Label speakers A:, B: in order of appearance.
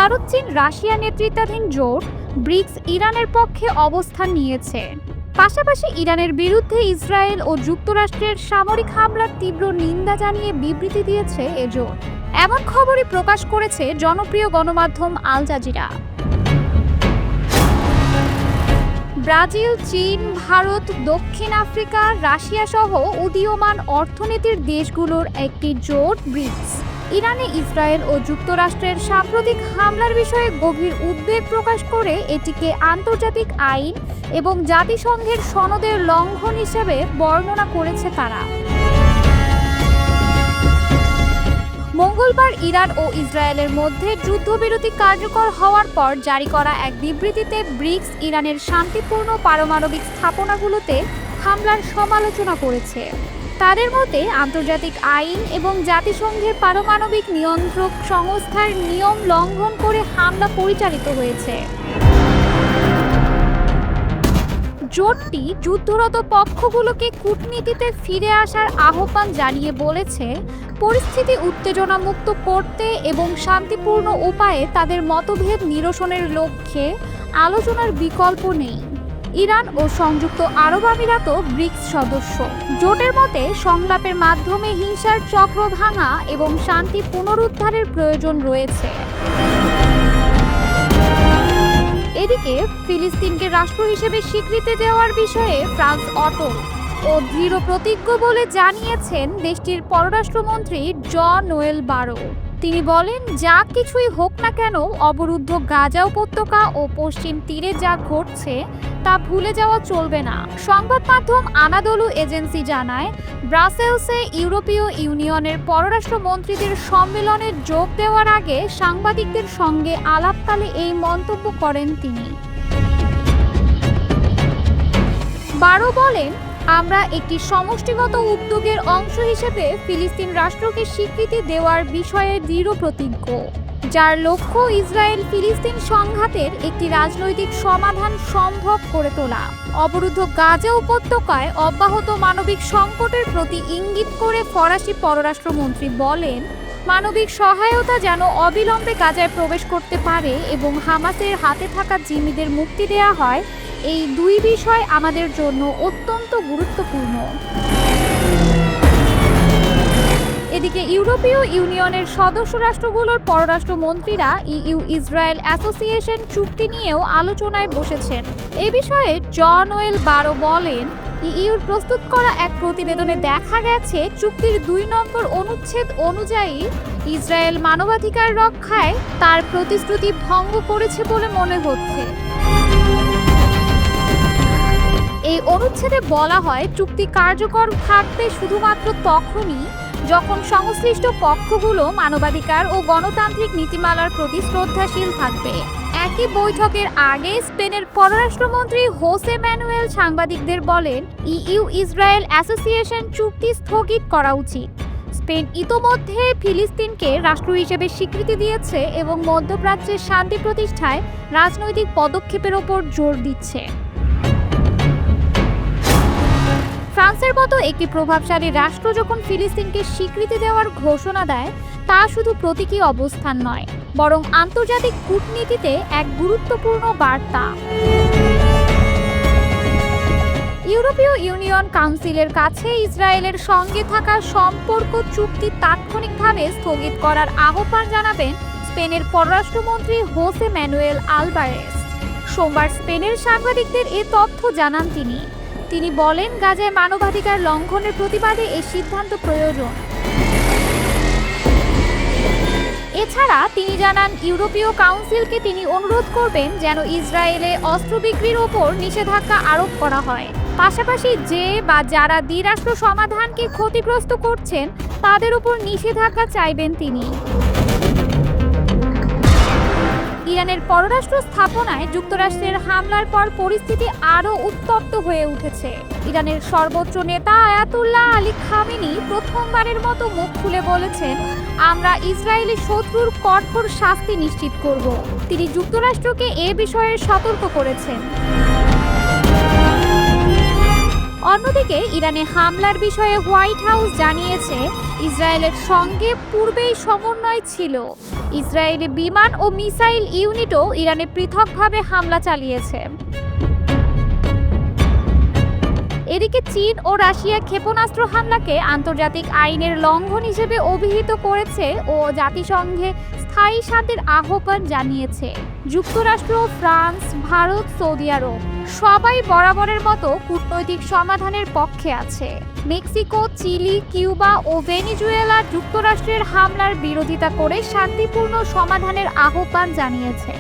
A: ভারত, চীন, রাশিয়া নেতৃত্বাধীন জোট ব্রিক্স ইরানের পক্ষে অবস্থান নিয়েছে। পাশাপাশি ইরানের বিরুদ্ধে ইসরায়েল ও যুক্তরাষ্ট্রের সামরিক হামলার তীব্র নিন্দা জানিয়ে বিবৃতি দিয়েছে এ জোট। এমন খবরই প্রকাশ করেছে জনপ্রিয় গণমাধ্যম আল জাজিরা। ব্রাজিল, চীন, ভারত, দক্ষিণ আফ্রিকা, রাশিয়া সহ উদীয়মান অর্থনীতির দেশগুলোর একটি জোট ব্রিক্স ইরানে ইসরায়েল ও যুক্তরাষ্ট্রের সাম্প্রতিক হামলার বিষয়ে গভীর উদ্বেগ প্রকাশ করে এটিকে আন্তর্জাতিক আইন এবং জাতিসংঘের সনদের লঙ্ঘন হিসেবে বর্ণনা করেছে তারা। মঙ্গলবার ইরান ও ইসরায়েলের মধ্যে যুদ্ধবিরতি কার্যকর হওয়ার পর জারি করা এক বিবৃতিতে ব্রিক্স ইরানের শান্তিপূর্ণ পারমাণবিক স্থাপনাগুলোতে হামলার সমালোচনা করেছে। তাদের মতে আন্তর্জাতিক আইন এবং জাতিসংঘের পারমাণবিক নিয়ন্ত্রক সংস্থার নিয়ম লঙ্ঘন করে হামলা পরিচালিত হয়েছে। জোটটি যুদ্ধরত পক্ষগুলোকে কূটনীতিতে ফিরে আসার আহ্বান জানিয়ে বলেছে, পরিস্থিতি উত্তেজনামুক্ত করতে এবং শান্তিপূর্ণ উপায়ে তাদের মতভেদ নিরসনের লক্ষ্যে আলোচনার বিকল্প নেই। ইরান ও সংযুক্ত আরব আমিরাতও ব্রিক্স সদস্য। জোটের মতে সংলাপের মাধ্যমে হিংসার চক্র ভাঙা এবং শান্তি পুনরুদ্ধারের প্রয়োজন রয়েছে। এদিকে ফিলিস্তিনকে রাষ্ট্র হিসেবে স্বীকৃতি দেওয়ার বিষয়ে ফ্রান্স অটল ও দৃঢ় প্রতিজ্ঞ বলে জানিয়েছেন দেশটির পররাষ্ট্রমন্ত্রী জন-নোয়েল বারো। তিনি বলেন, যা কিছুই হোক না কেন অবরুদ্ধ গাজা উপত্যকা ও পশ্চিম তীরে যা ঘটছে তা ভুলে যাওয়া চলবে না। সংবাদ মাধ্যম আনাদোলু এজেন্সি জানায়, ব্রাসেলসে ইউরোপীয় ইউনিয়নের পররাষ্ট্রমন্ত্রীদের সম্মেলনে যোগ দেওয়ার আগে সাংবাদিকদের সঙ্গে আলাপকালে এই মন্তব্য করেন তিনি। বারো বলেন, আমরা একটি সমষ্টিগত উদ্যোগের অংশ হিসেবে ফিলিস্তিন রাষ্ট্রকে স্বীকৃতি দেওয়ার বিষয়ে দৃঢ় প্রতিজ্ঞ, যার লক্ষ্য ইসরায়েল ফিলিস্তিন সংঘাতের একটি রাজনৈতিক সমাধান সম্ভব করে তোলা। অবরুদ্ধ গাজা উপত্যকায় অব্যাহত মানবিক সংকটের প্রতি ইঙ্গিত করে ফরাসি পররাষ্ট্রমন্ত্রী বলেন, মানবিক সহায়তা যেন অবিলম্বে গাজায় প্রবেশ করতে পারে এবং হামাসের হাতে থাকা জিম্মিদের মুক্তি দেওয়া হয়, এই দুই বিষয় আমাদের জন্য অত্যন্ত গুরুত্বপূর্ণ। এদিকে ইউরোপীয় ইউনিয়নের সদস্য রাষ্ট্রগুলোর পররাষ্ট্রমন্ত্রীরা ইইউ ইসরায়েল অ্যাসোসিয়েশন চুক্তি নিয়েও আলোচনায় বসেছেন। এ বিষয়ে জন-নোয়েল বারো বলেন, ইইউর প্রস্তুত করা এক প্রতিবেদনে দেখা গেছে চুক্তির ২ নম্বর অনুচ্ছেদ অনুযায়ী ইসরায়েল মানবাধিকার রক্ষায় তার প্রতিশ্রুতি ভঙ্গ করেছে বলে মনে হচ্ছে। এই অনুচ্ছেদে বলা হয়, চুক্তি কার্যকর থাকবে শুধুমাত্র তখনই যখন সংশ্লিষ্ট পক্ষগুলো মানবাধিকার ও গণতান্ত্রিক নীতিমালার প্রতি শ্রদ্ধাশীল থাকবে। একই বৈঠকের আগে স্পেনের পররাষ্ট্রমন্ত্রী হোসে ম্যানুয়েল সাংবাদিকদের বলেন, ইইউ ইসরায়েল অ্যাসোসিয়েশন চুক্তি স্থগিত করা উচিত। স্পেন ইতোমধ্যে ফিলিস্তিনকে রাষ্ট্র হিসেবে স্বীকৃতি দিয়েছে এবং মধ্যপ্রাচ্যের শান্তি প্রতিষ্ঠায় রাজনৈতিক পদক্ষেপের ওপর জোর দিচ্ছে। ফ্রান্সের মতো একটি প্রভাবশালী রাষ্ট্র যখন ফিলিস্তিনকে স্বীকৃতি দেওয়ার ঘোষণা দেয়, তা শুধু প্রতীকী অবস্থান নয়, বরং আন্তর্জাতিক কূটনীতিতে এক গুরুত্বপূর্ণ বার্তা। ইউরোপীয় ইউনিয়ন কাউন্সিলের কাছে ইসরায়েলের সঙ্গে থাকা সম্পর্ক চুক্তি তাৎক্ষণিকভাবে স্থগিত করার আহ্বান জানাবেন স্পেনের পররাষ্ট্রমন্ত্রী হোসে ম্যানুয়েল আলবারেস। সোমবার স্পেনের সাংবাদিকদের এ তথ্য জানান তিনি। তিনি বলেন, গাজায় মানবাধিকার লঙ্ঘনের প্রতিবাদে এই সিদ্ধান্ত প্রয়োজন। এছাড়া তিনি জানান, ইউরোপীয় কাউন্সিলকে তিনি অনুরোধ করবেন যেন ইসরায়েলে অস্ত্র বিক্রির ওপর নিষেধাজ্ঞা আরোপ করা হয়। পাশাপাশি যে বা যারা দ্বিরাষ্ট্র সমাধানকে ক্ষতিগ্রস্ত করছেন তাদের উপর নিষেধাজ্ঞা চাইবেন তিনি। ইরানের পররাষ্ট্র স্থাপনায় যুক্তরাষ্ট্রের হামলার পর পরিস্থিতি আরও উত্তপ্ত হয়ে উঠেছে। ইরানের সর্বোচ্চ নেতা আয়াতুল্লাহ আলী খামেনি প্রথমবারের মতো মুখ খুলে বলেছেন, আমরা ইসরায়েলি শত্রুর কঠোর শাস্তি নিশ্চিত করব। তিনি যুক্তরাষ্ট্রকে এ বিষয়ে সতর্ক করেছেন। অন্যদিকে ইরানে হামলার বিষয়ে হোয়াইট হাউস জানিয়েছে, ইসরায়েলের সঙ্গে পূর্বেই সমন্বয় ছিল। ইসরায়েলি বিমান ও মিসাইল ইউনিটও ইরানে পৃথকভাবে হামলা চালিয়েছে। এদিকে চীন ও রাশিয়া ক্ষেপণাস্ত্র হামলাকে আন্তর্জাতিক আইনের লঙ্ঘন হিসেবে অভিহিত করেছে ও জাতিসংঘে স্থায়ী শান্তির আহ্বান জানিয়েছে। যুক্তরাষ্ট্র, ফ্রান্স, ভারত, সৌদি আরব সবাই বরাবরের মতো কূটনৈতিক সমাধানের পক্ষে আছে। মেক্সিকো, চিলি, কিউবা ও ভেনেজুয়েলা যুক্তরাষ্ট্রের হামলার বিরোধিতা করে শান্তিপূর্ণ সমাধানের আহ্বান জানিয়েছে।